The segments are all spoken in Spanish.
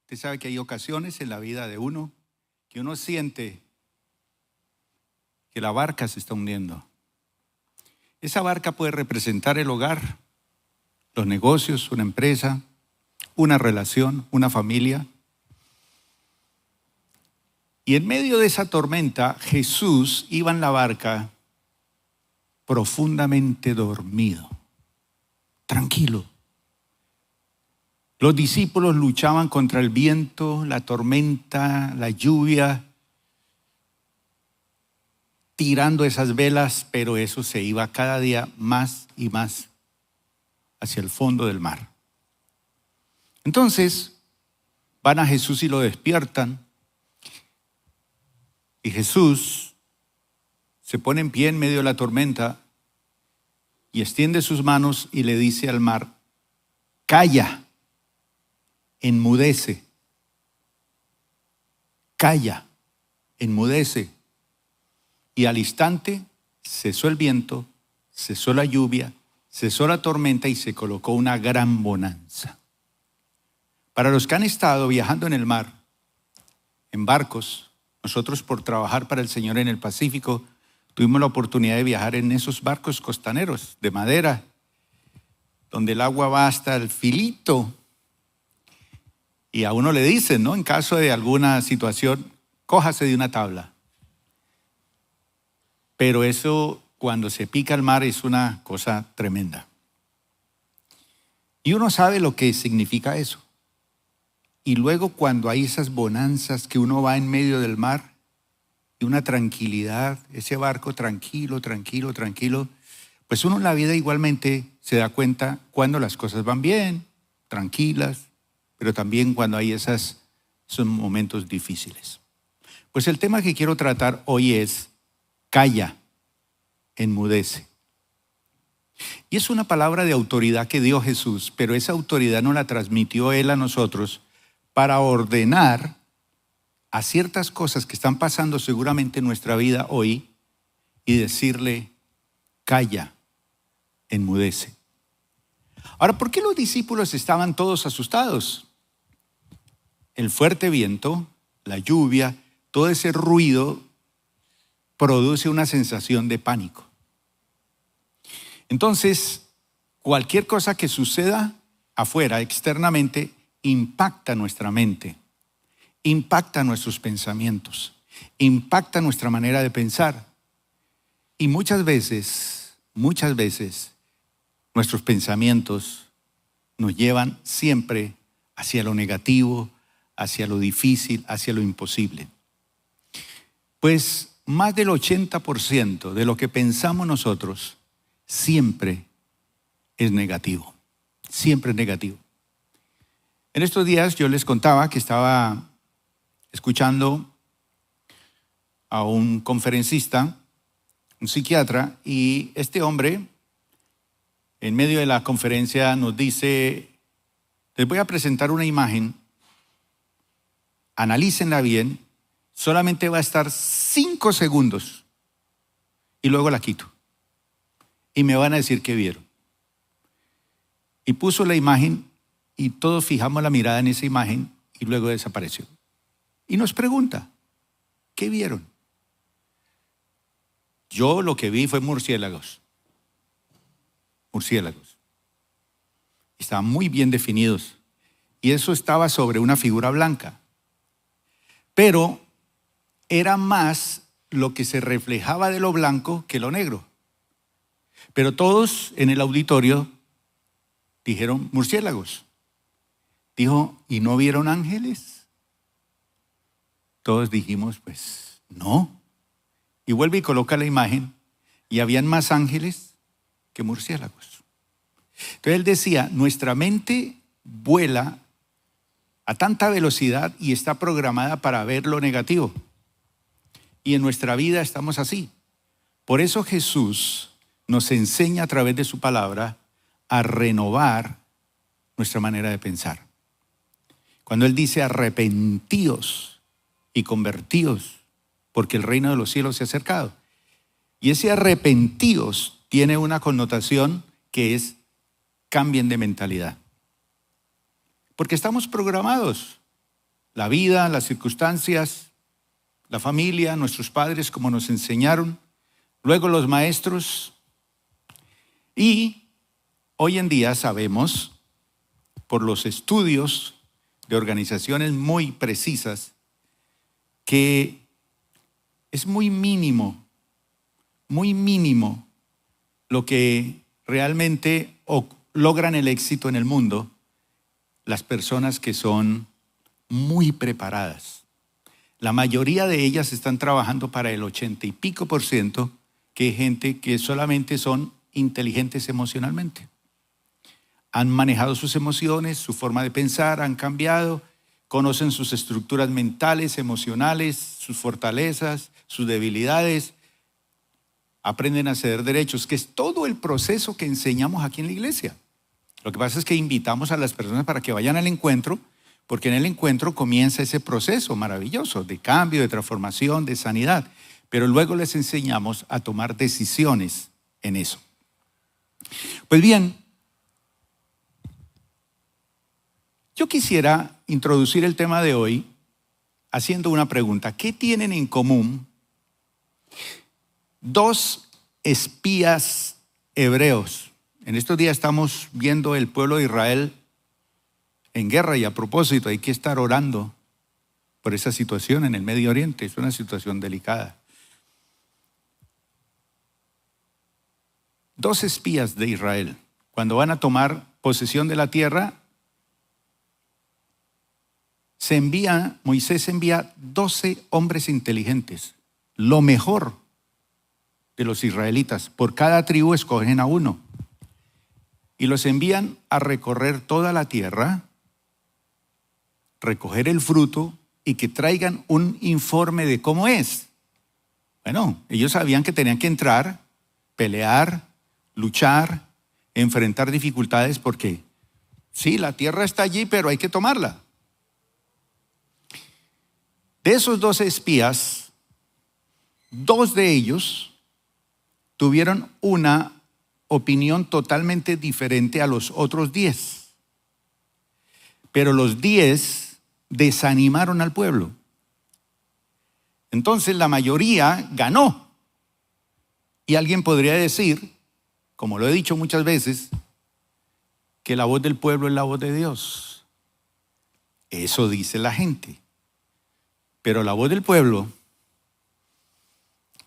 Usted sabe que hay ocasiones en la vida de uno que uno siente que la barca se está hundiendo. Esa barca puede representar el hogar, los negocios, una empresa, una relación, una familia. Y en medio de esa tormenta, Jesús iba en la barca profundamente dormido, tranquilo. Los discípulos luchaban contra el viento, la tormenta, la lluvia, tirando esas velas, pero eso se iba cada día más y más hacia el fondo del mar. Entonces, van a Jesús y lo despiertan. Y Jesús se pone en pie en medio de la tormenta y extiende sus manos y le dice al mar: calla, enmudece. Calla, enmudece. Y al instante cesó el viento, cesó la lluvia, cesó la tormenta y se colocó una gran bonanza. Para los que han estado viajando en el mar, en barcos, nosotros por trabajar para el Señor en el Pacífico, tuvimos la oportunidad de viajar en esos barcos costaneros de madera, donde el agua va hasta el filito. Y a uno le dicen, ¿no? En caso de alguna situación, cójase de una tabla. Pero eso, cuando se pica el mar, es una cosa tremenda. Y uno sabe lo que significa eso. Y luego cuando hay esas bonanzas que uno va en medio del mar y una tranquilidad, ese barco tranquilo, tranquilo, tranquilo, pues uno en la vida igualmente se da cuenta cuando las cosas van bien, tranquilas, pero también cuando hay esos momentos difíciles. Pues el tema que quiero tratar hoy es: calla, enmudece. Y es una palabra de autoridad que dio Jesús, pero esa autoridad no la transmitió Él a nosotros para ordenar a ciertas cosas que están pasando seguramente en nuestra vida hoy y decirle: calla, enmudece. Ahora, ¿por qué los discípulos estaban todos asustados? El fuerte viento, la lluvia, todo ese ruido produce una sensación de pánico. Entonces, cualquier cosa que suceda afuera, externamente, impacta nuestra mente, impacta nuestros pensamientos, impacta nuestra manera de pensar. Y muchas veces, nuestros pensamientos nos llevan siempre hacia lo negativo, hacia lo difícil, hacia lo imposible. Pues más del 80% de lo que pensamos nosotros siempre es negativo, siempre es negativo. En estos días yo les contaba que estaba escuchando a un conferencista, un psiquiatra, y este hombre en medio de la conferencia nos dice: les voy a presentar una imagen, analícenla bien, solamente va a estar 5 segundos y luego la quito. Y me van a decir qué vieron. Y puso la imagen y todos fijamos la mirada en esa imagen y luego desapareció. Y nos pregunta: ¿qué vieron? Yo lo que vi fue murciélagos. Murciélagos. Estaban muy bien definidos. Y eso estaba sobre una figura blanca. Pero era más lo que se reflejaba de lo blanco que lo negro. Pero todos en el auditorio dijeron murciélagos. Dijo: ¿y no vieron ángeles? Todos dijimos: pues no. Y vuelve y coloca la imagen y habían más ángeles que murciélagos. Entonces él decía: nuestra mente vuela a tanta velocidad y está programada para ver lo negativo. Y en nuestra vida estamos así. Por eso Jesús nos enseña a través de su palabra a renovar nuestra manera de pensar. Cuando Él dice: arrepentíos y convertíos, porque el reino de los cielos se ha acercado. Y ese arrepentíos tiene una connotación que es: cambien de mentalidad. Porque estamos programados. la vida, las circunstancias, la familia, nuestros padres, como nos enseñaron, luego los maestros. Y hoy en día sabemos, por los estudios de organizaciones muy precisas, que es muy mínimo lo que realmente logran el éxito en el mundo las personas que son muy preparadas. La mayoría de ellas están trabajando para el 80 y pico %, que es gente que solamente son inteligentes emocionalmente. Han manejado sus emociones, su forma de pensar, han cambiado, conocen sus estructuras mentales, emocionales, sus fortalezas, sus debilidades, aprenden a ceder derechos, que es todo el proceso que enseñamos aquí en la iglesia. Lo que pasa es que invitamos a las personas para que vayan al encuentro, porque en el encuentro comienza ese proceso maravilloso de cambio, de transformación, de sanidad. Pero luego les enseñamos a tomar decisiones en eso. Pues bien, yo quisiera introducir el tema de hoy haciendo una pregunta. ¿Qué tienen en común dos espías hebreos? En estos días estamos viendo el pueblo de Israel en guerra, y a propósito hay que estar orando por esa situación en el Medio Oriente. Es una situación delicada. Dos espías de Israel, cuando van a tomar posesión de la tierra, Moisés envía 12 hombres inteligentes, lo mejor de los israelitas. Por cada tribu escogen a uno y los envían a recorrer toda la tierra, recoger el fruto y que traigan un informe de cómo es. Bueno, ellos sabían que tenían que entrar, pelear, luchar, enfrentar dificultades, porque sí, la tierra está allí, pero hay que tomarla. De esos 12 espías, 2 de ellos tuvieron una opinión totalmente diferente a los otros 10. Pero los 10 desanimaron al pueblo. Entonces la mayoría ganó. Y alguien podría decir, como lo he dicho muchas veces, que la voz del pueblo es la voz de Dios. Eso dice la gente. Pero la voz del pueblo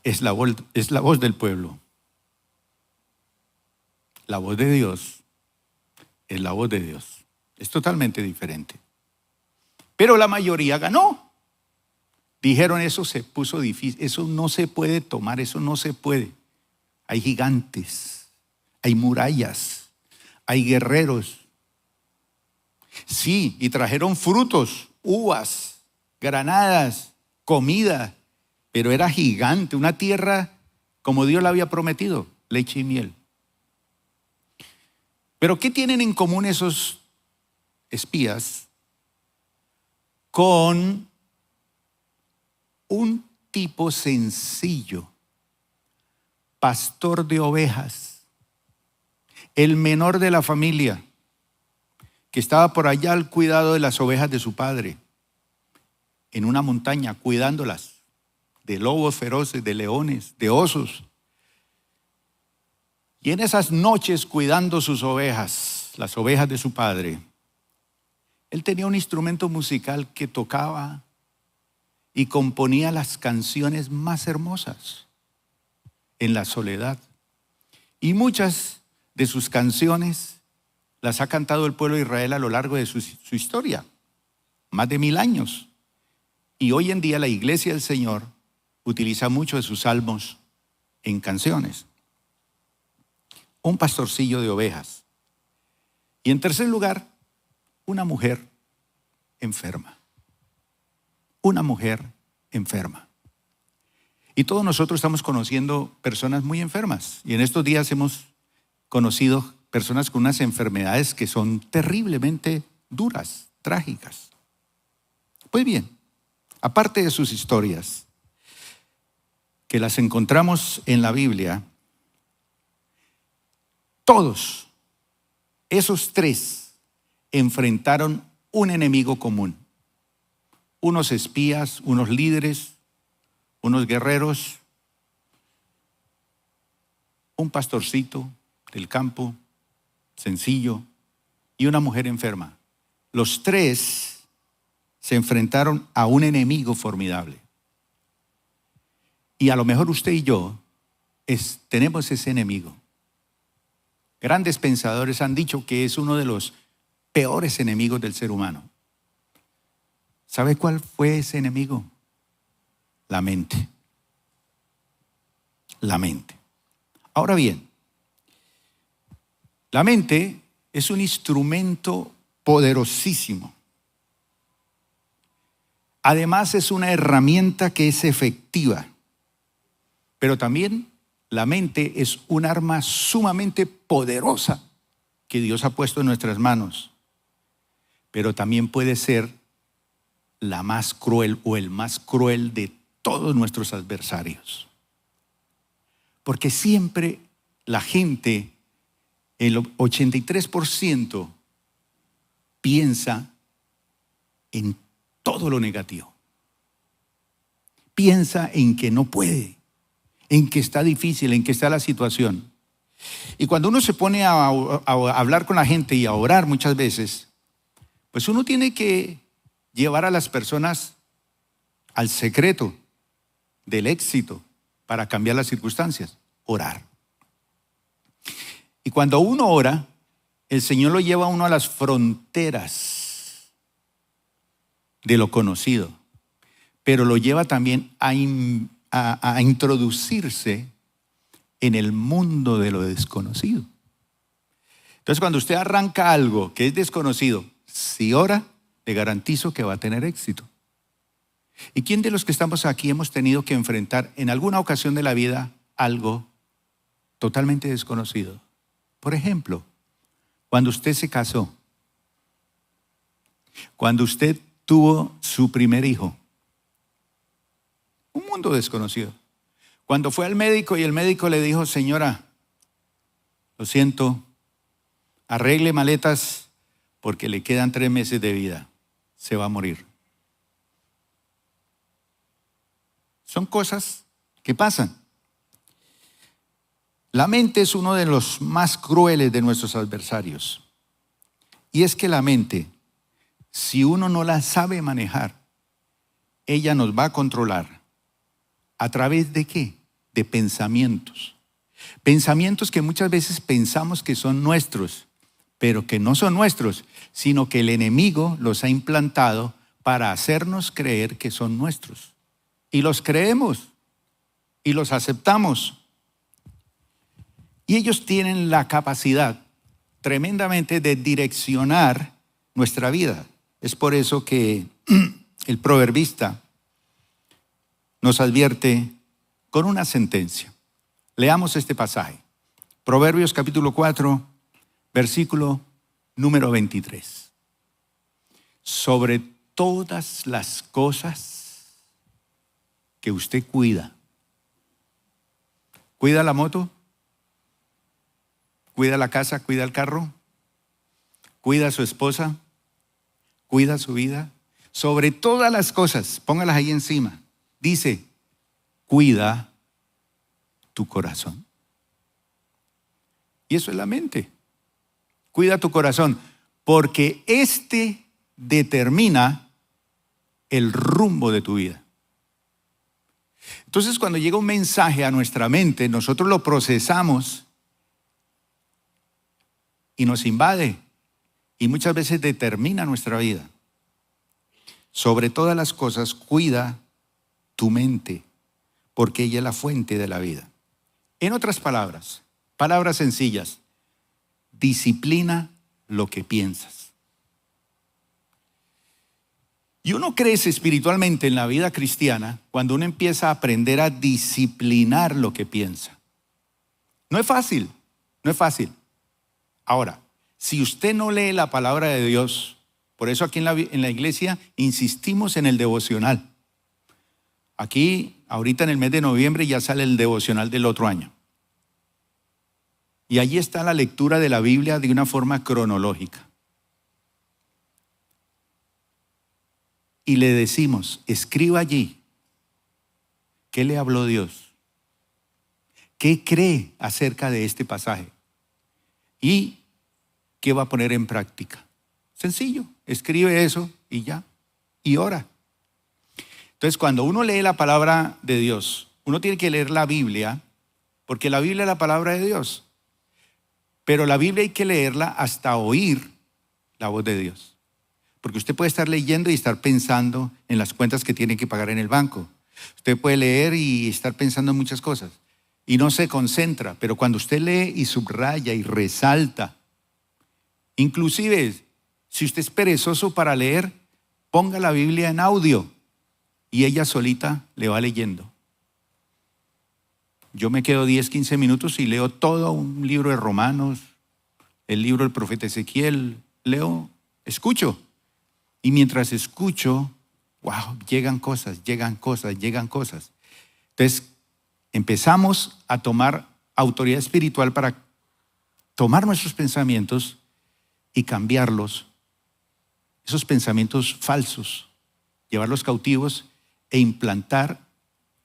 es la voz del pueblo. La voz de Dios es la voz de Dios. Es totalmente diferente. Pero la mayoría ganó. Dijeron, eso se puso difícil, eso no se puede tomar, eso no se puede. Hay gigantes, hay murallas, hay guerreros. Sí, y trajeron frutos, uvas, granadas, comida, pero era gigante, una tierra como Dios la había prometido, leche y miel. Pero ¿qué tienen en común esos espías con un tipo sencillo, pastor de ovejas, el menor de la familia, que estaba por allá al cuidado de las ovejas de su padre, en una montaña, cuidándolas de lobos feroces, de leones, de osos? Y en esas noches, cuidando sus ovejas, las ovejas de su padre, él tenía un instrumento musical que tocaba y componía las canciones más hermosas en la soledad. Y muchas de sus canciones las ha cantado el pueblo de Israel a lo largo de su historia, más de 1000 años. Y hoy en día la iglesia del Señor utiliza mucho de sus salmos en canciones. Un pastorcillo de ovejas. Y en tercer lugar, una mujer enferma. Una mujer enferma. Y todos nosotros estamos conociendo personas muy enfermas. Y en estos días hemos conocido personas con unas enfermedades que son terriblemente duras, trágicas. Pues bien, aparte de sus historias, que las encontramos en la Biblia, todos esos 3 enfrentaron un enemigo común. unos espías, unos líderes, unos guerreros, un pastorcito del campo, sencillo, y una mujer enferma. Los tres se enfrentaron a un enemigo formidable. Y a lo mejor usted y yo tenemos ese enemigo. Grandes pensadores han dicho que es uno de los peores enemigos del ser humano. ¿Sabe cuál fue ese enemigo? La mente. La mente. Ahora bien, la mente es un instrumento poderosísimo. Además es una herramienta que es efectiva. Pero también la mente es un arma sumamente poderosa que Dios ha puesto en nuestras manos. Pero también puede ser la más cruel o el más cruel de todos nuestros adversarios. Porque siempre la gente, el 83%, piensa en todo lo negativo. Piensa en que no puede, en que está difícil, en que está la situación. Y cuando uno se pone a hablar con la gente y a orar muchas veces, pues uno tiene que llevar a las personas al secreto del éxito para cambiar las circunstancias, orar. Y cuando uno ora, el Señor lo lleva a uno a las fronteras de lo conocido, pero lo lleva también a introducirse en el mundo de lo desconocido. Entonces, cuando usted arranca algo que es desconocido, si ora, le garantizo que va a tener éxito. ¿Y quién de los que estamos aquí hemos tenido que enfrentar en alguna ocasión de la vida algo totalmente desconocido? Por ejemplo, cuando usted se casó, cuando usted tuvo su primer hijo, un mundo desconocido. Cuando fue al médico y el médico le dijo: señora, lo siento, arregle maletas porque le quedan 3 meses de vida, se va a morir. Son cosas que pasan. La mente es uno de los más crueles de nuestros adversarios. Y es que la mente, si uno no la sabe manejar, ella nos va a controlar. ¿A través de qué? De pensamientos. Pensamientos que muchas veces pensamos que son nuestros, pero que no son nuestros, sino que el enemigo los ha implantado para hacernos creer que son nuestros. Y los creemos y los aceptamos. Y ellos tienen la capacidad tremendamente de direccionar nuestra vida. Es por eso que el proverbista nos advierte con una sentencia. Leamos este pasaje. Proverbios capítulo 4, versículo número 23. Sobre todas las cosas que usted cuida. ¿Cuida la moto? ¿Cuida la casa? ¿Cuida el carro? ¿Cuida a su esposa? ¿Cuida su vida? Sobre todas las cosas, póngalas ahí encima. Dice, cuida tu corazón. Y eso es la mente. Cuida tu corazón, porque este determina el rumbo de tu vida. Entonces, cuando llega un mensaje a nuestra mente, nosotros lo procesamos y nos invade y muchas veces determina nuestra vida. Sobre todas las cosas, cuida tu mente, porque ella es la fuente de la vida. En otras palabras, palabras sencillas, disciplina lo que piensas. Y uno crece espiritualmente en la vida cristiana cuando uno empieza a aprender a disciplinar lo que piensa. No es fácil, no es fácil. Ahora, si usted no lee la palabra de Dios, por eso aquí en la iglesia insistimos en el devocional. Aquí, ahorita en el mes de noviembre ya sale el devocional del otro año. Y allí está la lectura de la Biblia de una forma cronológica. y le decimos, escriba allí, ¿qué le habló Dios? ¿Qué cree acerca de este pasaje? ¿Y qué va a poner en práctica? Sencillo, escribe eso y ya, y ora. Entonces, cuando uno lee la palabra de Dios, uno tiene que leer la Biblia, porque la Biblia es la palabra de Dios. Pero la Biblia hay que leerla hasta oír la voz de Dios. Porque usted puede estar leyendo y estar pensando en las cuentas que tiene que pagar en el banco. Usted puede leer y estar pensando en muchas cosas. Y no se concentra, pero cuando usted lee y subraya y resalta, inclusive si usted es perezoso para leer, ponga la Biblia en audio y ella solita le va leyendo. Yo me quedo 10, 15 minutos y leo todo un libro de Romanos, el libro del profeta Ezequiel, leo, escucho. Y mientras escucho, wow, llegan cosas. Entonces, empezamos a tomar autoridad espiritual para tomar nuestros pensamientos y cambiarlos, esos pensamientos falsos, llevarlos cautivos e implantar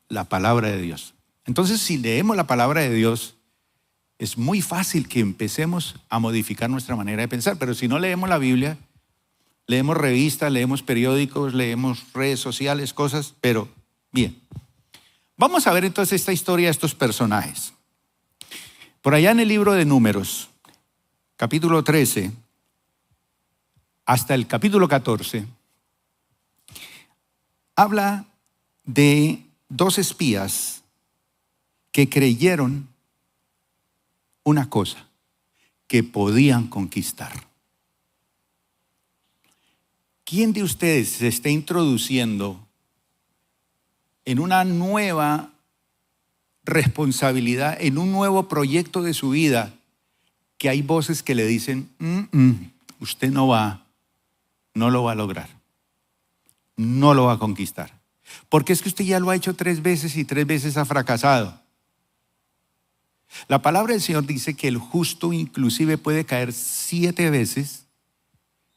la palabra de Dios. Entonces, si leemos la palabra de Dios, es muy fácil que empecemos a modificar nuestra manera de pensar. Pero si no leemos la Biblia, leemos revistas, leemos periódicos, leemos redes sociales, cosas, pero bien. Vamos a ver entonces esta historia de estos personajes. Por allá en el libro de Números, capítulo 13, hasta el capítulo 14, habla de dos espías que creyeron una cosa, que podían conquistar. ¿Quién de ustedes se está introduciendo en una nueva responsabilidad, en un nuevo proyecto de su vida, que hay voces que le dicen, usted no lo va a lograr, no lo va a conquistar? Porque es que usted ya lo ha hecho 3 veces y 3 veces ha fracasado. La palabra del Señor dice que el justo inclusive puede caer 7 veces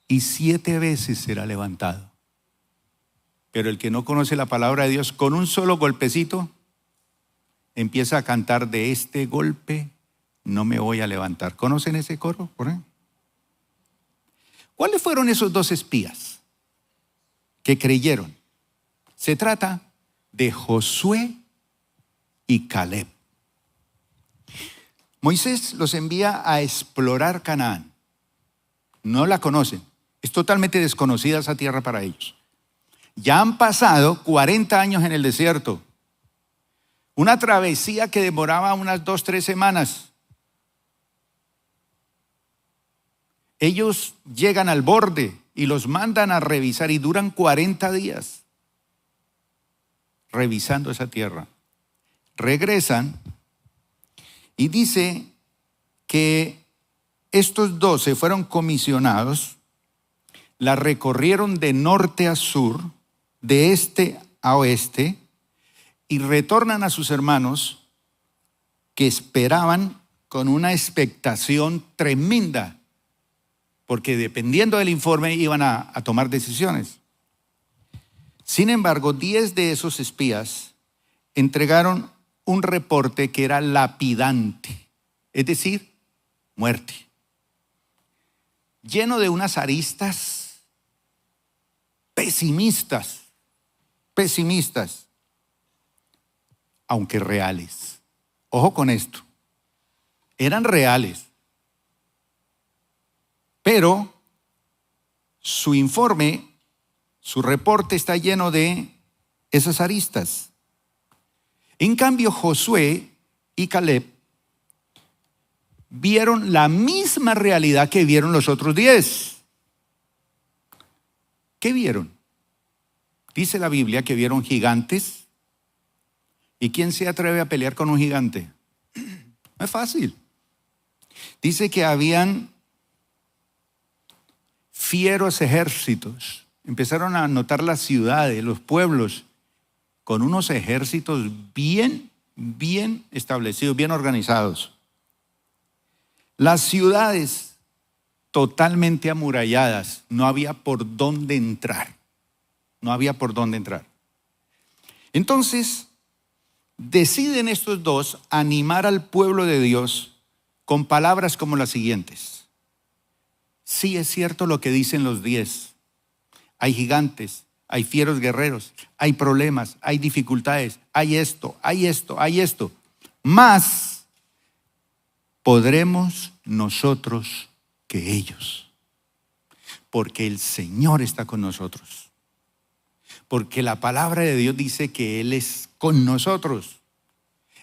y 7 veces será levantado. Pero el que no conoce la palabra de Dios, con un solo golpecito, empieza a cantar, de este golpe no me voy a levantar. ¿Conocen ese coro? ¿Por ahí? ¿Cuáles fueron esos 2 espías que creyeron? Se trata de Josué y Caleb. Moisés los envía a explorar Canaán. No la conocen. Es totalmente desconocida esa tierra para ellos. Ya han pasado 40 años en el desierto. Una travesía que demoraba unas 2, 3 semanas. Ellos llegan al borde y los mandan a revisar y duran 40 días revisando esa tierra. Regresan y dice que estos 12 fueron comisionados, la recorrieron de norte a sur, de este a oeste, y retornan a sus hermanos que esperaban con una expectación tremenda, porque dependiendo del informe iban a tomar decisiones. Sin embargo, 10 de esos espías entregaron un reporte que era lapidante, es decir, muerte, lleno de unas aristas pesimistas, aunque reales. Ojo con esto, eran reales, pero su informe, su reporte está lleno de esas aristas. En cambio, Josué y Caleb vieron la misma realidad que vieron los otros 10. ¿Qué vieron? Dice la Biblia que vieron gigantes. ¿Y quién se atreve a pelear con un gigante? No es fácil. Dice que habían fieros ejércitos. Empezaron a notar las ciudades, los pueblos, con unos ejércitos bien establecidos, bien organizados. Las ciudades totalmente amuralladas, no había por dónde entrar. No había por dónde entrar. Entonces, deciden estos dos animar al pueblo de Dios con palabras como las siguientes. Sí es cierto lo que dicen los 10. Hay gigantes, hay fieros guerreros, hay problemas, hay dificultades, hay esto, hay esto, hay esto. Más podremos nosotros que ellos. Porque el Señor está con nosotros. Porque la palabra de Dios dice que Él es con nosotros.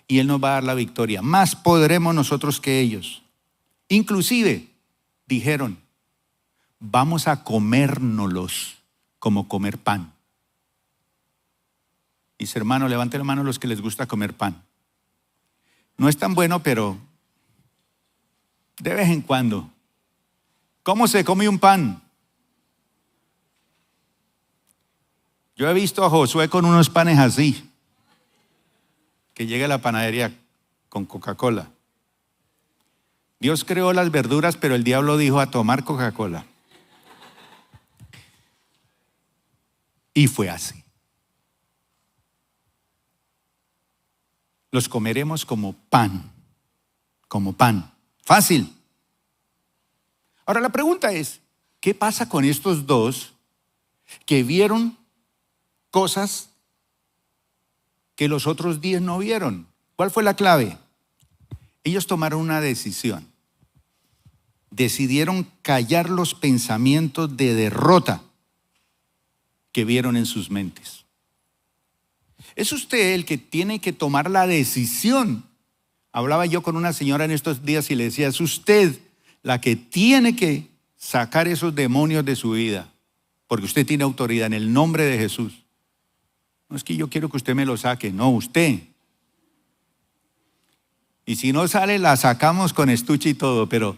Y Él nos va a dar la victoria. Más podremos nosotros que ellos. Inclusive, dijeron, vamos a comérnoslos como comer pan. Mis hermanos, levanten la mano los que les gusta comer pan. No es tan bueno, pero de vez en cuando. ¿Cómo se come un pan? Yo he visto a Josué con unos panes así, que llega a la panadería con Coca-Cola. Dios creó las verduras, pero el diablo dijo a tomar Coca-Cola. Y fue así. Los comeremos como pan, como pan. Fácil. Ahora la pregunta es, ¿qué pasa con estos dos que vieron cosas que los otros 10 no vieron? ¿Cuál fue la clave? Ellos tomaron una decisión. Decidieron callar los pensamientos de derrota que vieron en sus mentes. Es usted el que tiene que tomar la decisión. Hablaba yo con una señora en estos días y le decía, es usted la que tiene que sacar esos demonios de su vida, porque usted tiene autoridad en el nombre de Jesús. No es que yo quiero que usted me lo saque, no, usted. Y si no sale, la sacamos con estuche y todo, pero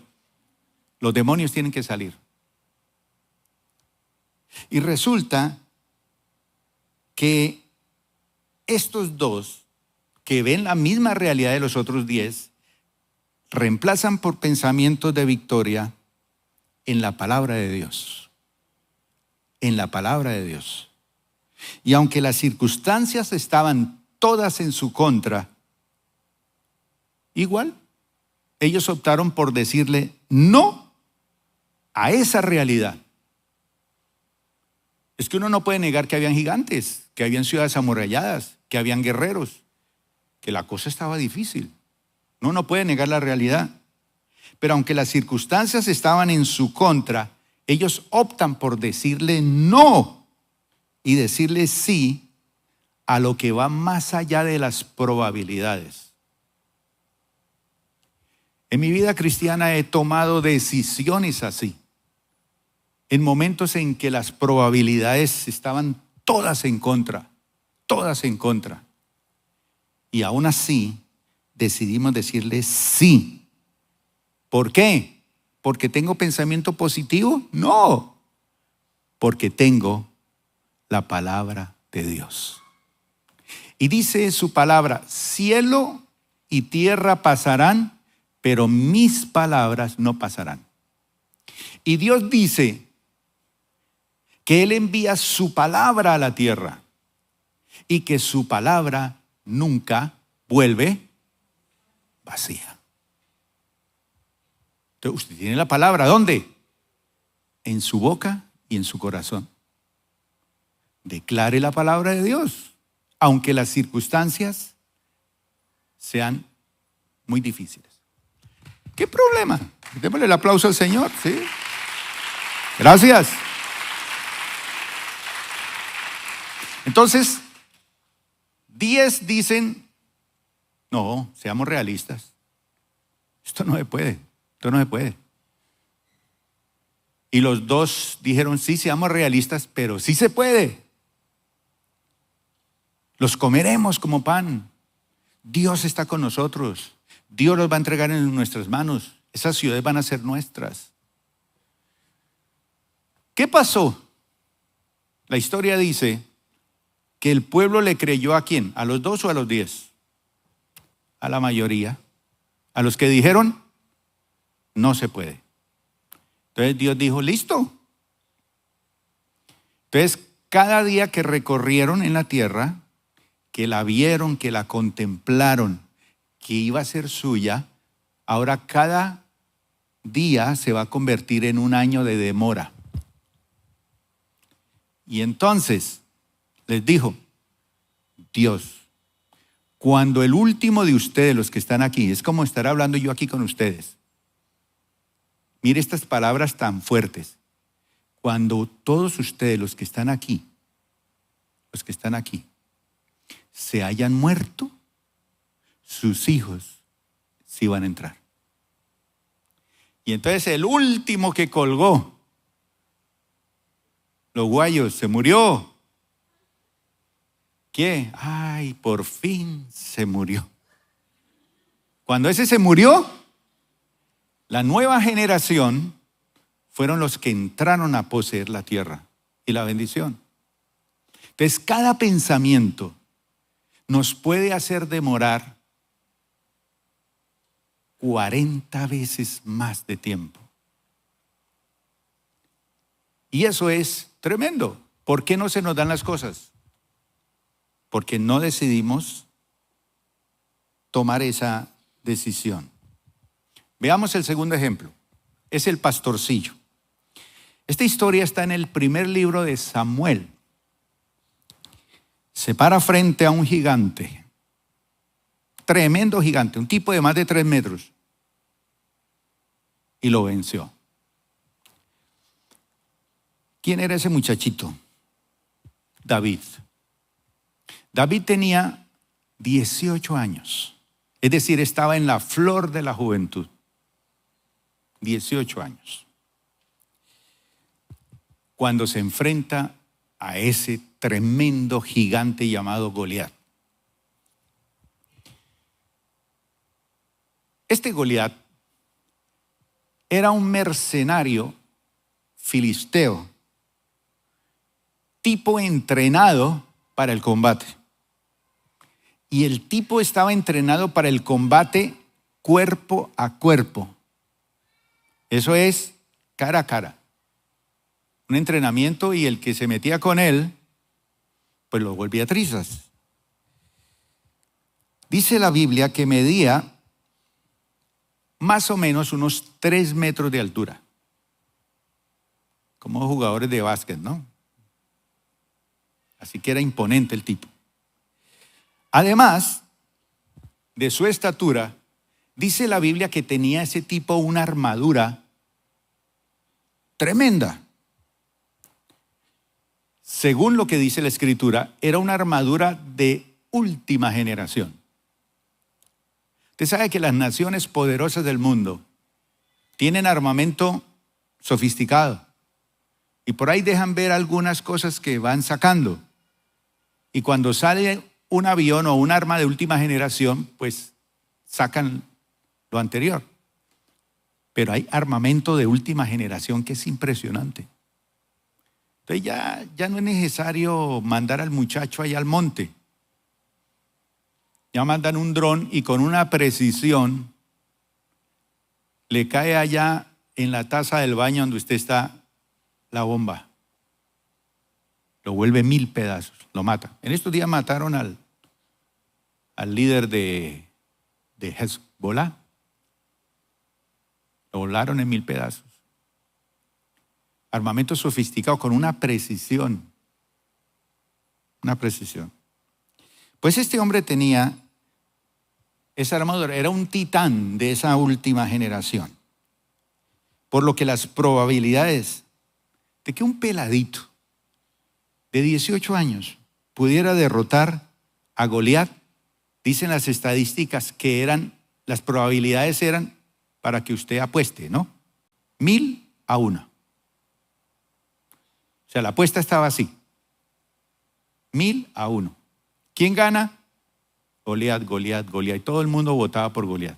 los demonios tienen que salir. Y resulta que estos dos, que ven la misma realidad de los otros 10, reemplazan por pensamientos de victoria en la palabra de Dios. En la palabra de Dios. Y aunque las circunstancias estaban todas en su contra, igual ellos optaron por decirle no a esa realidad. Es que uno no puede negar que habían gigantes, que habían ciudades amuralladas, que habían guerreros, que la cosa estaba difícil. Uno no puede negar la realidad. Pero aunque las circunstancias estaban en su contra, ellos optan por decirle no y decirle sí a lo que va más allá de las probabilidades. En mi vida cristiana he tomado decisiones así. En momentos en que las probabilidades estaban todas en contra, todas en contra. Y aún así decidimos decirle sí. ¿Por qué? ¿Porque tengo pensamiento positivo? No, porque tengo la palabra de Dios. Y dice su palabra, cielo y tierra pasarán, pero mis palabras no pasarán. Y Dios dice que Él envía su palabra a la tierra y que su palabra nunca vuelve vacía. Entonces usted tiene la palabra, ¿dónde? En su boca y en su corazón. Declare la palabra de Dios, aunque las circunstancias sean muy difíciles. ¿Qué problema? Démosle el aplauso al Señor, ¿sí? Gracias. Entonces, 10 dicen, no, seamos realistas. Esto no se puede, esto no se puede. Y los 2 dijeron, sí, seamos realistas, pero sí se puede. Los comeremos como pan. Dios está con nosotros. Dios los va a entregar en nuestras manos. Esas ciudades van a ser nuestras. ¿Qué pasó? La historia dice que el pueblo le creyó ¿a quién? ¿A los 2 o a los 10? A la mayoría. A los que dijeron, no se puede. Entonces Dios dijo, listo. Entonces cada día que recorrieron en la tierra, que la vieron, que la contemplaron, que iba a ser suya, ahora cada día se va a convertir en un año de demora. Y entonces les dijo, Dios, cuando el último de ustedes, los que están aquí, es como estar hablando yo aquí con ustedes. Mire estas palabras tan fuertes. Cuando todos ustedes, los que están aquí, se hayan muerto, sus hijos sí van a entrar. Y entonces el último que colgó, los guayos, se murió. ¿Qué? Ay, por fin se murió. Cuando ese se murió, la nueva generación fueron los que entraron a poseer la tierra y la bendición. Entonces, cada pensamiento nos puede hacer demorar 40 veces más de tiempo. Y eso es tremendo. ¿Por qué no se nos dan las cosas? Porque no decidimos tomar esa decisión. Veamos el segundo ejemplo. Es el pastorcillo. Esta historia está en el primer libro de Samuel. Se para frente a un gigante, tremendo gigante, un tipo de más de 3 metros, y lo venció. ¿Quién era ese muchachito? David. David tenía 18 años, es decir, estaba en la flor de la juventud. 18 años. Cuando se enfrenta a ese tremendo gigante llamado Goliat. Este Goliat era un mercenario filisteo, tipo entrenado para el combate. Y el tipo estaba entrenado para el combate cuerpo a cuerpo. Eso es cara a cara. Un entrenamiento, y el que se metía con él, pues lo volvía trizas. Dice la Biblia que medía más o menos unos 3 metros de altura. Como jugadores de básquet, ¿no? Así que era imponente el tipo. Además de su estatura, dice la Biblia que tenía ese tipo una armadura tremenda. Según lo que dice la Escritura, era una armadura de última generación. Usted sabe que las naciones poderosas del mundo tienen armamento sofisticado y por ahí dejan ver algunas cosas que van sacando. Y cuando sale un avión o un arma de última generación, pues sacan lo anterior. Pero hay armamento de última generación que es impresionante. Entonces ya no es necesario mandar al muchacho allá al monte. Ya mandan un dron y con una precisión le cae allá en la taza del baño donde usted está la bomba. Lo vuelve 1000 pedazos, lo mata. En estos días mataron al líder de Hezbollah. Lo volaron en 1000 pedazos. Armamento sofisticado con una precisión. Una precisión. Pues este hombre tenía esa armadura, era un titán de esa última generación. Por lo que las probabilidades de que un peladito de 18 años pudiera derrotar a Goliat, dicen las estadísticas que las probabilidades eran para que usted apueste, ¿no? 1000-1. O sea, la apuesta estaba así. 1000-1. ¿Quién gana? Goliat, Goliat, Goliat. Y todo el mundo votaba por Goliat.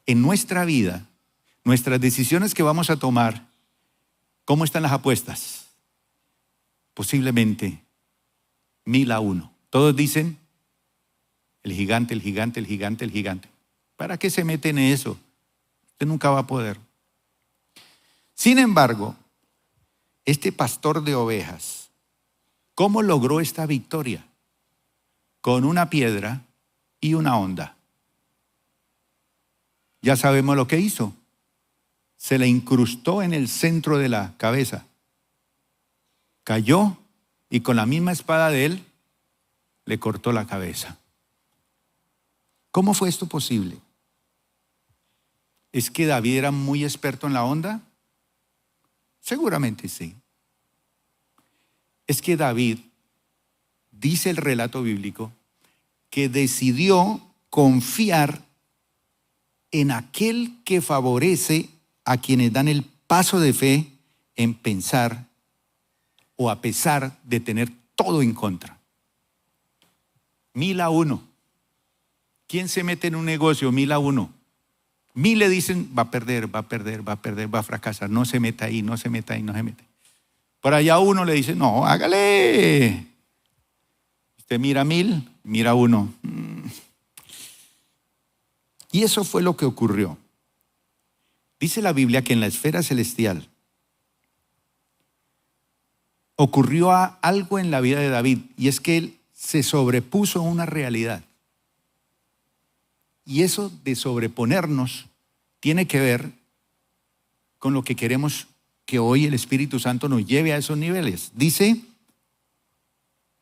En nuestra vida, nuestras decisiones que vamos a tomar, ¿cómo están las apuestas? Posiblemente 1000-1. Todos dicen, el gigante, el gigante, el gigante, el gigante. ¿Para qué se meten en eso? Usted nunca va a poder. Sin embargo, este pastor de ovejas ¿Cómo logró esta victoria? Con una piedra y una honda. Ya sabemos lo que hizo. Se le incrustó en el centro de la cabeza. Cayó y con la misma espada de él le cortó la cabeza. ¿Cómo fue esto posible? ¿Es que David era muy experto en la honda? Seguramente sí. Es que David, dice el relato bíblico, que decidió confiar en aquel que favorece a quienes dan el paso de fe en pensar o a pesar de tener todo en contra. 1000-1. ¿Quién se mete en un negocio? 1000-1. 1000 le dicen, va a perder, va a perder, va a perder, va a fracasar. No se meta ahí, no se meta ahí, no se mete. Por allá uno le dice, no, hágale. Usted mira 1000, mira 1. Y eso fue lo que ocurrió. Dice la Biblia que en la esfera celestial ocurrió algo en la vida de David, y es que él se sobrepuso a una realidad. Y eso de sobreponernos tiene que ver con lo que queremos que hoy el Espíritu Santo nos lleve a esos niveles. Dice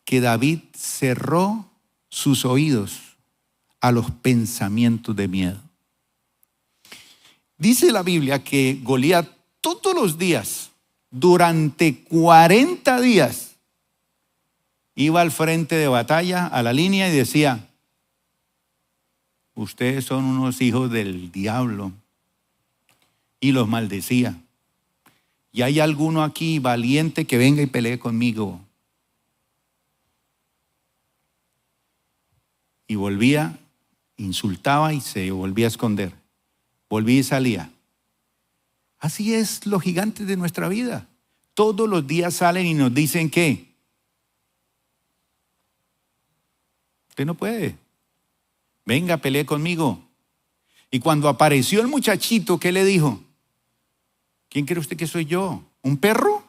que David cerró sus oídos a los pensamientos de miedo. Dice la Biblia que Goliat todos los días, durante 40 días, iba al frente de batalla, a la línea, y decía, ustedes son unos hijos del diablo, y los maldecía. Y hay alguno aquí valiente que venga y pelee conmigo. Y volvía, insultaba y se volvía a esconder. Volvía y salía. Así es los gigantes de nuestra vida. Todos los días salen y nos dicen que usted no puede. Venga, pelee conmigo. Y cuando apareció el muchachito, ¿qué le dijo? ¿Quién cree usted que soy yo? ¿Un perro?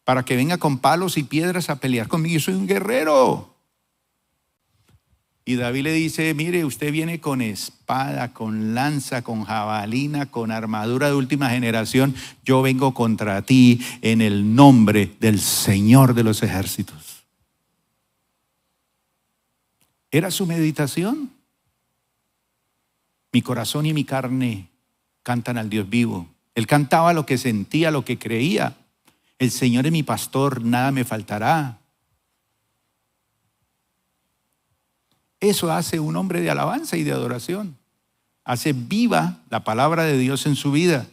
Para que venga con palos y piedras a pelear conmigo. Yo soy un guerrero. Y David le dice, mire, usted viene con espada, con lanza, con jabalina, con armadura de última generación. Yo vengo contra ti en el nombre del Señor de los ejércitos. Era su meditación. Mi corazón y mi carne cantan al Dios vivo. Él cantaba lo que sentía, lo que creía. El Señor es mi pastor, nada me faltará. Eso hace un hombre de alabanza y de adoración. Hace viva la palabra de Dios en su vida.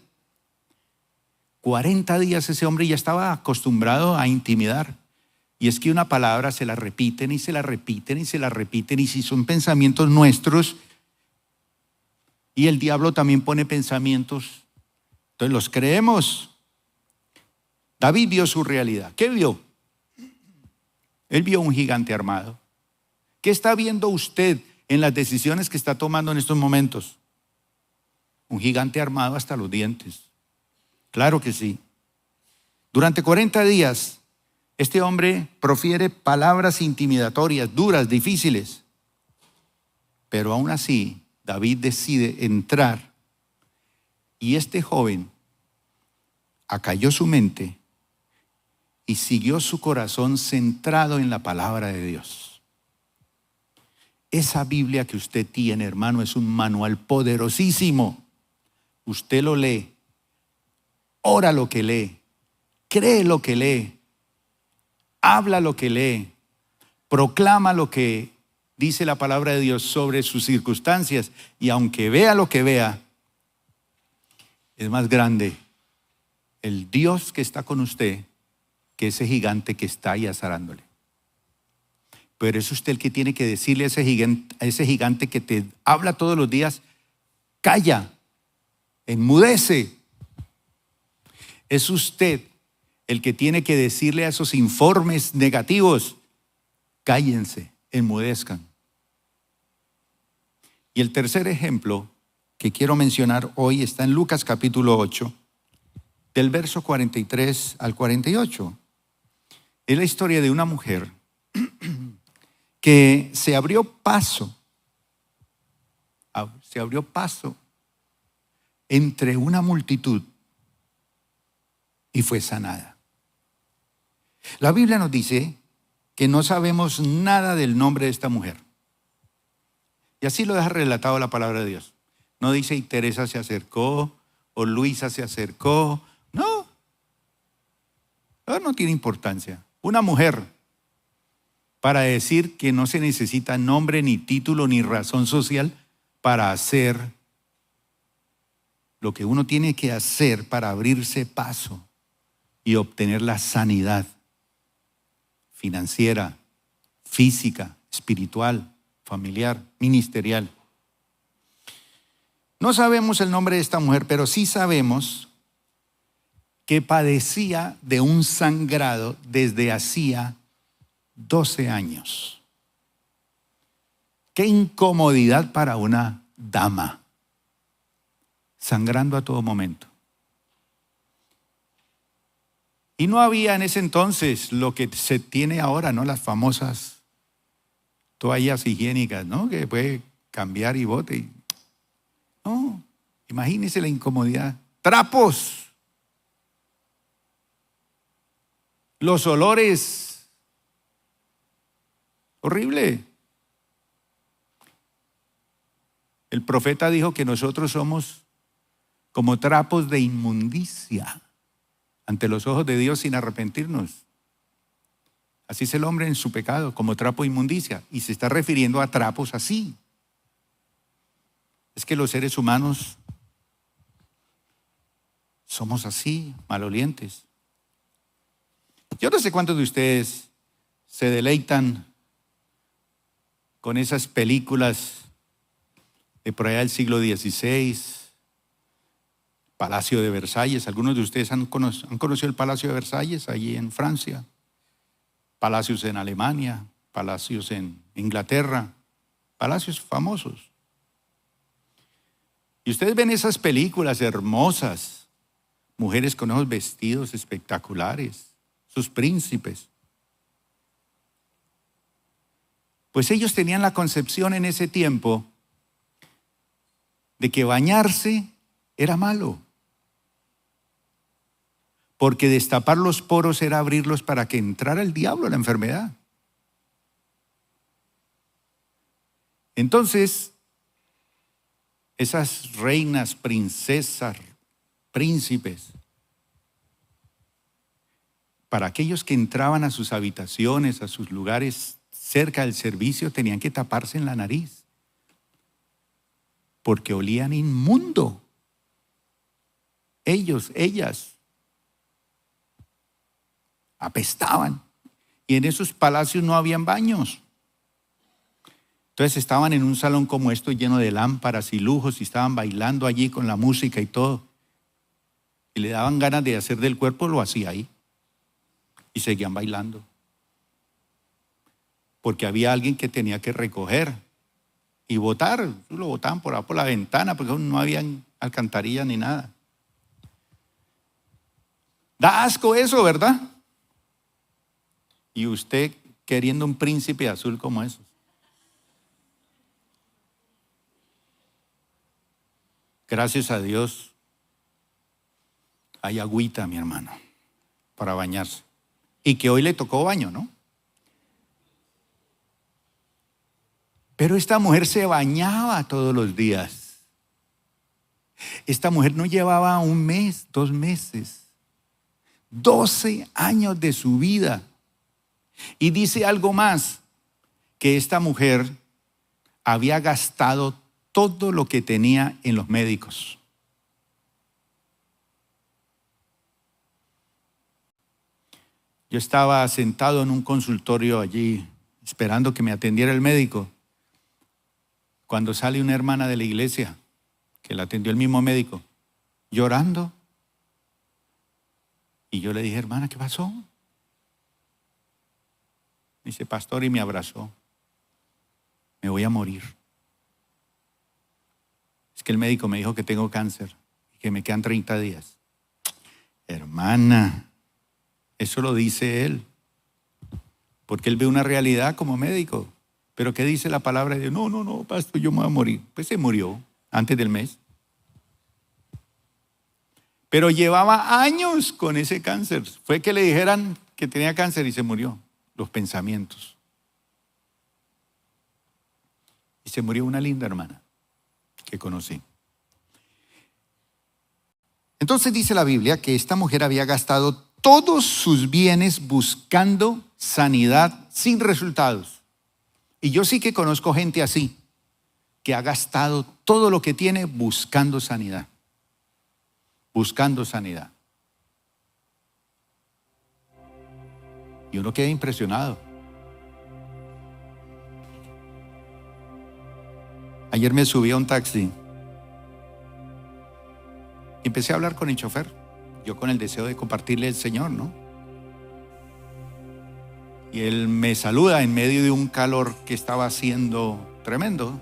40 días ese hombre ya estaba acostumbrado a intimidar. Y es que una palabra se la repiten y se la repiten y se la repiten. Y si son pensamientos nuestros, y el diablo también pone pensamientos, entonces los creemos. David vio su realidad. ¿Qué vio? Él vio un gigante armado. ¿Qué está viendo usted en las decisiones que está tomando en estos momentos? Un gigante armado hasta los dientes. Claro que sí. Durante 40 días, este hombre profiere palabras intimidatorias, duras, difíciles. Pero aún así, David decide entrar. Y este joven acalló su mente y siguió su corazón centrado en la palabra de Dios. Esa Biblia que usted tiene, hermano, es un manual poderosísimo. Usted lo lee, ora lo que lee, cree lo que lee, habla lo que lee, proclama lo que dice la palabra de Dios sobre sus circunstancias, y aunque vea lo que vea, es más grande el Dios que está con usted que ese gigante que está ahí azarándole. Pero es usted el que tiene que decirle a ese gigante que te habla todos los días, calla, enmudece. Es usted el que tiene que decirle a esos informes negativos, cállense, enmudezcan. Y el tercer ejemplo que quiero mencionar hoy está en Lucas capítulo 8, del verso 43 al 48. Es la historia de una mujer que se abrió paso entre una multitud y fue sanada. La Biblia nos dice que no sabemos nada del nombre de esta mujer. Y así lo deja relatado la palabra de Dios. No dice y Teresa se acercó o Luisa se acercó. No. No tiene importancia. Una mujer, para decir que no se necesita nombre, ni título, ni razón social para hacer lo que uno tiene que hacer para abrirse paso y obtener la sanidad financiera, física, espiritual, familiar, ministerial. No sabemos el nombre de esta mujer, pero sí sabemos que padecía de un sangrado desde hacía 12 años. Qué incomodidad para una dama, sangrando a todo momento. Y no había en ese entonces lo que se tiene ahora, ¿no? Las famosas toallas higiénicas, ¿no? Que puede cambiar y bote. No, imagínese la incomodidad. Trapos. Los olores. Horrible. El profeta dijo que nosotros somos como trapos de inmundicia ante los ojos de Dios sin arrepentirnos. Así es el hombre en su pecado, como trapo de inmundicia. Y se está refiriendo a trapos así. Es que los seres humanos somos así, malolientes. Yo no sé cuántos de ustedes se deleitan con esas películas de por allá del siglo XVI, Palacio de Versalles. Algunos de ustedes han conocido el Palacio de Versalles allí en Francia, palacios en Alemania, palacios en Inglaterra, palacios famosos. Y ustedes ven esas películas hermosas, mujeres con unos vestidos espectaculares, sus príncipes. Pues ellos tenían la concepción en ese tiempo de que bañarse era malo, porque destapar los poros era abrirlos para que entrara el diablo, la enfermedad. Entonces, esas reinas, princesas, príncipes, para aquellos que entraban a sus habitaciones, a sus lugares cerca del servicio, tenían que taparse en la nariz, porque olían inmundo. Ellos, ellas, apestaban. Y en esos palacios no habían baños. Entonces estaban en un salón como esto lleno de lámparas y lujos y estaban bailando allí con la música y todo. Y le daban ganas de hacer del cuerpo, lo hacía ahí. Y seguían bailando. Porque había alguien que tenía que recoger y botar. Lo botaban por la ventana porque no había alcantarilla ni nada. Da asco eso, ¿verdad? Y usted queriendo un príncipe azul como esos. Gracias a Dios hay agüita, mi hermano, para bañarse. Y que hoy le tocó baño, ¿no? Pero esta mujer se bañaba todos los días. Esta mujer no llevaba un mes, 2 meses, 12 años de su vida. Y dice algo más, que esta mujer había gastado todo lo que tenía en los médicos. Yo estaba sentado en un consultorio allí, esperando que me atendiera el médico, cuando sale una hermana de la iglesia, que la atendió el mismo médico, llorando. Y yo le dije, hermana, ¿qué pasó? Me dice, pastor, y me abrazó. Me voy a morir. Es que el médico me dijo que tengo cáncer y que me quedan 30 días. Hermana, eso lo dice él. porque él ve una realidad como médico. Pero ¿qué dice la palabra de Dios? No, pastor, yo me voy a morir. Pues se murió antes del mes. Pero llevaba años con ese cáncer. Fue que le dijeran que tenía cáncer y se murió. Los pensamientos. Y se murió una linda hermana que conocí. Entonces dice la Biblia que esta mujer había gastado todos sus bienes buscando sanidad sin resultados. Y yo sí que conozco gente así, que ha gastado todo lo que tiene buscando sanidad. Buscando sanidad. Y uno queda impresionado. Ayer me subí a un taxi y empecé a hablar con el chofer. Yo con el deseo de compartirle el Señor, ¿no? Y él me saluda en medio de un calor que estaba haciendo tremendo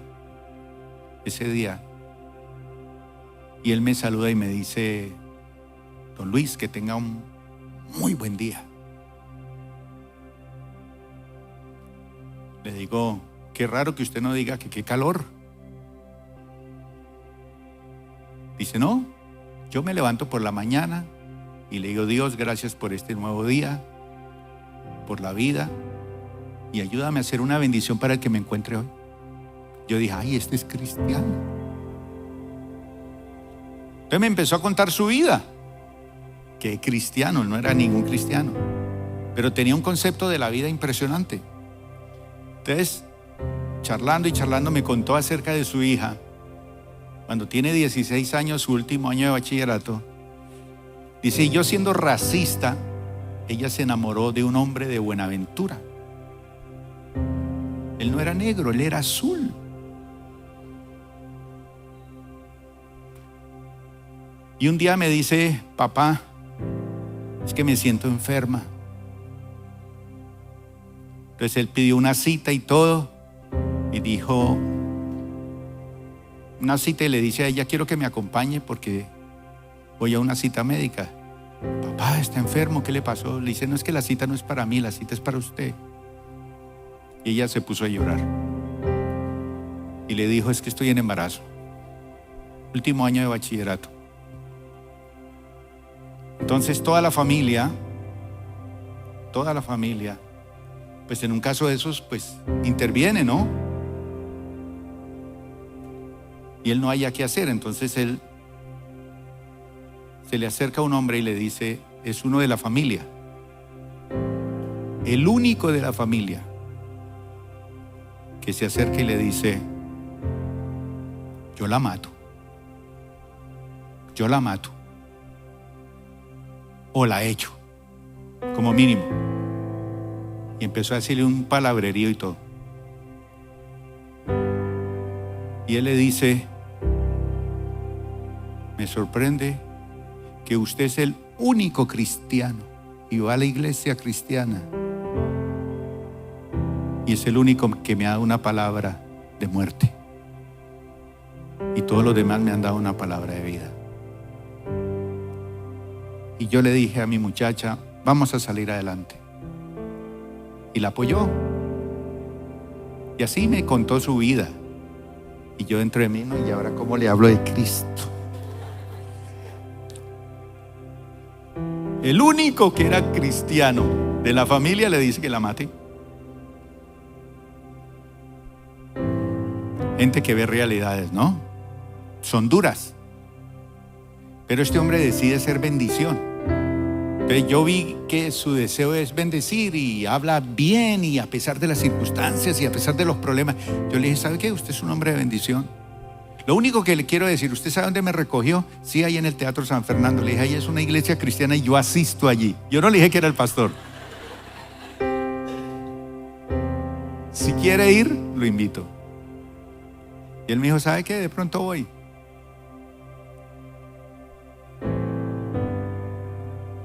ese día. Y él me saluda y me dice: don Luis, que tenga un muy buen día. Le digo: qué raro que usted no diga que qué calor. Dice: no, yo me levanto por la mañana y le digo: Dios, gracias por este nuevo día, por la vida, y ayúdame a hacer una bendición para el que me encuentre hoy. Yo dije: ay, este es cristiano. Entonces me empezó a contar su vida, que cristiano, no era ningún cristiano, pero tenía un concepto de la vida impresionante. Entonces, charlando y charlando, me contó acerca de su hija. Cuando tiene 16 años, su último año de bachillerato, dice: yo siendo racista, ella se enamoró de un hombre de Buenaventura. Él no era negro, él era azul. Y un día me dice: papá, es que me siento enferma. Entonces él pidió una cita y todo, y dijo, una cita, y le dice a ella: quiero que me acompañe porque voy a una cita médica. Papá, está enfermo, ¿qué le pasó? Le dice: no, es que la cita no es para mí, la cita es para usted. Y ella se puso a llorar y le dijo: es que estoy en embarazo, último año de bachillerato. Entonces toda la familia, pues en un caso de esos, pues interviene, ¿no? Y él no haya qué hacer. Entonces él se le acerca a un hombre y le dice: es uno de la familia, el único de la familia, que se acerca y le dice: yo la mato, o la echo, como mínimo. Y empezó a decirle un palabrerío y todo. Y él le dice: me sorprende que usted es el único cristiano y va a la iglesia cristiana y es el único que me ha dado una palabra de muerte, y todos los demás me han dado una palabra de vida. Y yo le dije a mi muchacha: vamos a salir adelante. Y la apoyó. Y así me contó su vida. Y yo dentro de mí: ¿no? ¿Y ahora cómo le hablo de Cristo? El único que era cristiano de la familia le dice que la mate. Gente que ve realidades, ¿no? Son duras. Pero este hombre decide ser bendición. Entonces yo vi que su deseo es bendecir y habla bien, y a pesar de las circunstancias y a pesar de los problemas. Yo le dije: ¿sabe qué? Usted es un hombre de bendición. Lo único que le quiero decir: ¿usted sabe dónde me recogió? Sí, ahí en el Teatro San Fernando. Le dije: ahí es una iglesia cristiana y yo asisto allí. Yo no le dije que era el pastor. Si quiere ir, lo invito. Y él me dijo: ¿sabe qué? De pronto voy.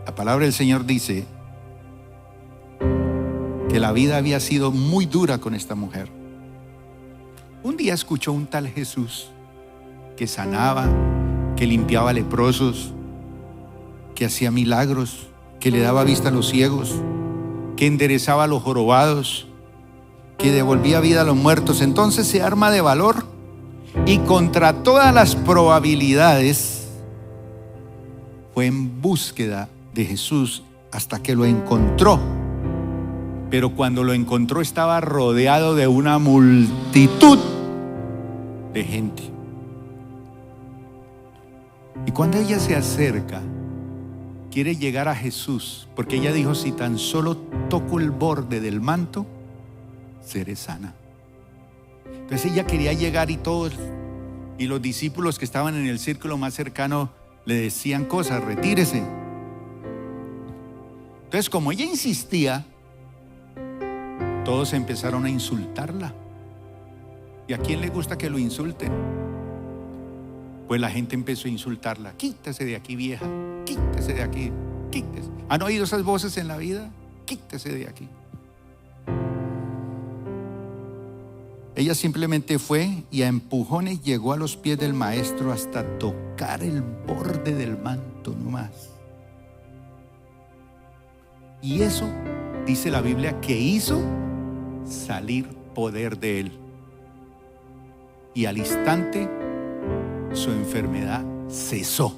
La palabra del Señor dice que la vida había sido muy dura con esta mujer. Un día escuchó un tal Jesús que sanaba, que limpiaba leprosos, que hacía milagros, que le daba vista a los ciegos, que enderezaba a los jorobados, que devolvía vida a los muertos. Entonces se arma de valor y contra todas las probabilidades fue en búsqueda de Jesús hasta que lo encontró. Pero cuando lo encontró estaba rodeado de una multitud de gente. Y cuando ella se acerca, quiere llegar a Jesús, porque ella dijo: si tan solo toco el borde del manto, seré sana. Entonces ella quería llegar y todos, y los discípulos que estaban en el círculo más cercano le decían cosas: retírese. Entonces, como ella insistía, todos empezaron a insultarla. ¿Y a quién le gusta que lo insulten? Pues la gente empezó a insultarla: quítese de aquí, vieja, quítese de aquí, quítese. ¿Han oído esas voces en la vida? Quítese de aquí. Ella simplemente fue y a empujones llegó a los pies del maestro hasta tocar el borde del manto nomás. Y eso, dice la Biblia, que hizo salir poder de él. Y al instante su enfermedad cesó.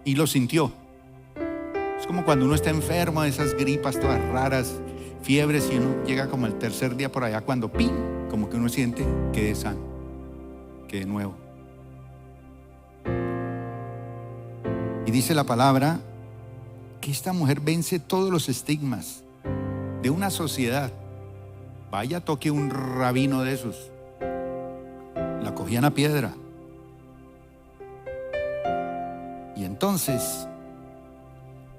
Y lo sintió. Es como cuando uno está enfermo de esas gripas todas raras, fiebres, y uno llega como el tercer día por allá, cuando ¡pim!, como que uno siente que es sano, que de nuevo. Y dice la palabra que esta mujer vence todos los estigmas de una sociedad. Vaya, toque un rabino de esos, la cogían a piedra. Y entonces,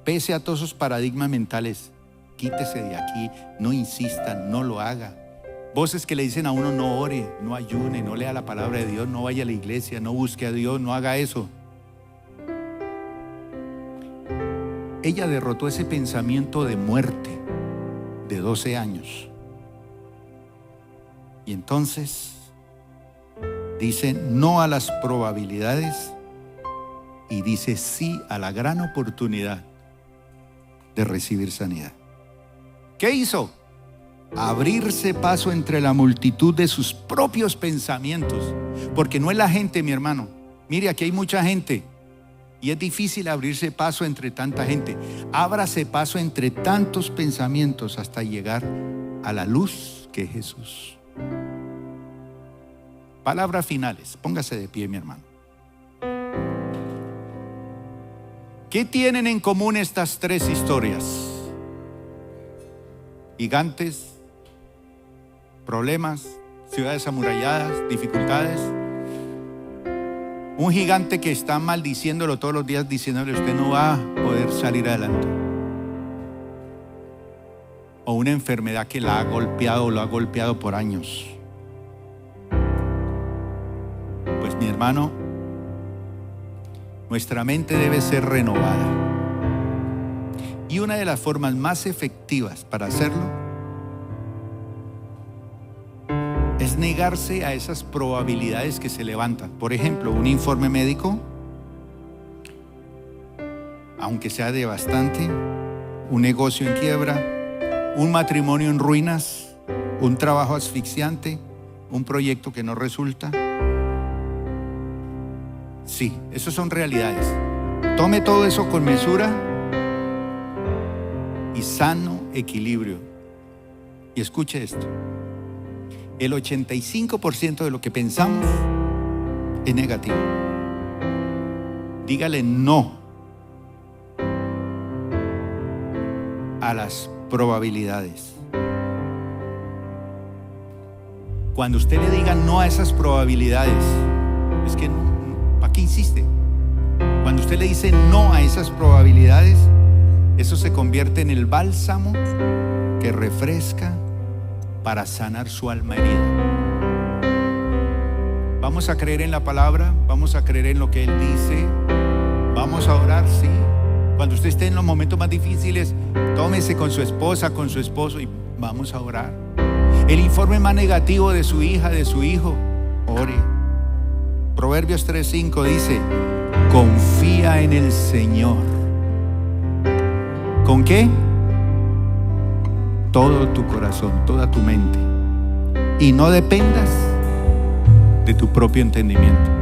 pese a todos esos paradigmas mentales: quítese de aquí, no insista, no lo haga. Voces que le dicen a uno: no ore, no ayune, no lea la palabra de Dios, no vaya a la iglesia, no busque a Dios, no haga eso. Ella derrotó ese pensamiento de muerte de 12 años. Y entonces dice no a las probabilidades y dice sí a la gran oportunidad de recibir sanidad. ¿Qué hizo? Abrirse paso entre la multitud de sus propios pensamientos. Porque no es la gente, mi hermano. Mire, aquí hay mucha gente y es difícil abrirse paso entre tanta gente. Ábrase paso entre tantos pensamientos hasta llegar a la luz que es Jesús. Palabras finales. Póngase de pie, mi hermano. ¿Qué tienen en común estas tres historias? Gigantes, problemas, ciudades amuralladas, dificultades. Un gigante que está maldiciéndolo todos los días, diciéndole: usted no va a poder salir adelante. O una enfermedad que la ha golpeado o lo ha golpeado por años. Pues, mi hermano, nuestra mente debe ser renovada. Y una de las formas más efectivas para hacerlo es negarse a esas probabilidades que se levantan. Por ejemplo, un informe médico, aunque sea devastante, un negocio en quiebra, un matrimonio en ruinas, un trabajo asfixiante, un proyecto que no resulta. Sí, esas son realidades. Tome todo eso con mesura y sano equilibrio. Y escuche esto: el 85% de lo que pensamos es negativo. Dígale no a las probabilidades. Cuando usted le diga no a esas probabilidades, es que ¿para qué insiste? Cuando usted le dice no a esas probabilidades, eso se convierte en el bálsamo que refresca para sanar su alma herida. Vamos a creer en la palabra, vamos a creer en lo que Él dice, vamos a orar, sí. Cuando usted esté en los momentos más difíciles, tómese con su esposa, con su esposo y vamos a orar. El informe más negativo de su hija, de su hijo, ore. Proverbios 3:5 dice: confía en el Señor. ¿Con qué? todo tu corazón, toda tu mente, y no dependas de tu propio entendimiento.